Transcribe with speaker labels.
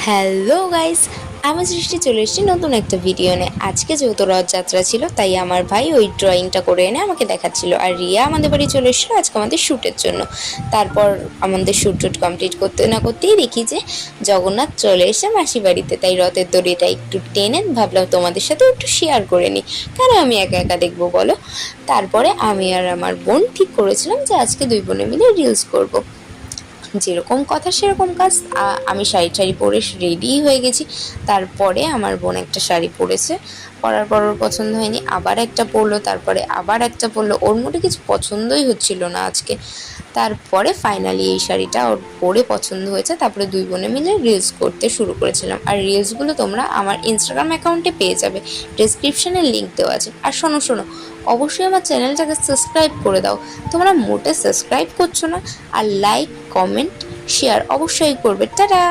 Speaker 1: Hello guys, আমি সৃষ্টি চলে এসেছি নতুন একটা ভিডিও নিয়ে। আজকে যেহেতু রথযাত্রা ছিল তাই আমার ভাই ওই ড্রয়িংটা করে এনে আমাকে দেখাচ্ছিল, আর রিয়া আমাদের বাড়ি চলে এসেছিলো আজকে আমাদের শ্যুটের জন্য। তারপর আমাদের শ্যুট কমপ্লিট করতে না করতেই দেখি যে জগন্নাথ চলে এসে মাসি বাড়িতে। তাই রথের দড়িটা একটু টেনে ভাবলাম তোমাদের সাথে একটু শেয়ার করে নিই, কেন আমি একা একা দেখবো বলো। তারপরে আমি আর আমার বোন ঠিক করেছিলাম যে আজকে দুই বোনে মিলে রিলস করব। যেরকম কথা সেরকম কাজ। আমি শাড়ি পরে রেডি হয়ে গেছি। তারপরে আমার বোন একটা শাড়ি পরেছে, পরার পর ওর পছন্দ হয়নি, আবার একটা পরলো, তারপরে আবার একটা পরলো। ওর মোটে কিছু পছন্দই হচ্ছিল না আজকে। তারপরে ফাইনালি এই শাড়িটা ওর পরে পছন্দ হয়েছে। তারপরে দুই বোনে মিলে রিলস করতে শুরু করেছিলাম। আর রিলসগুলো তোমরা আমার ইনস্টাগ্রাম অ্যাকাউন্টে পেয়ে যাবে, ডেসক্রিপশানে লিঙ্ক দেওয়া আছে। আর শোনো, অবশ্যই আমার চ্যানেলটাকে সাবস্ক্রাইব করে দাও। তোমরা মোটে সাবস্ক্রাইব করছো না। আর লাইক, কমেন্ট, শেয়ার অবশ্যই করবে। টাটা।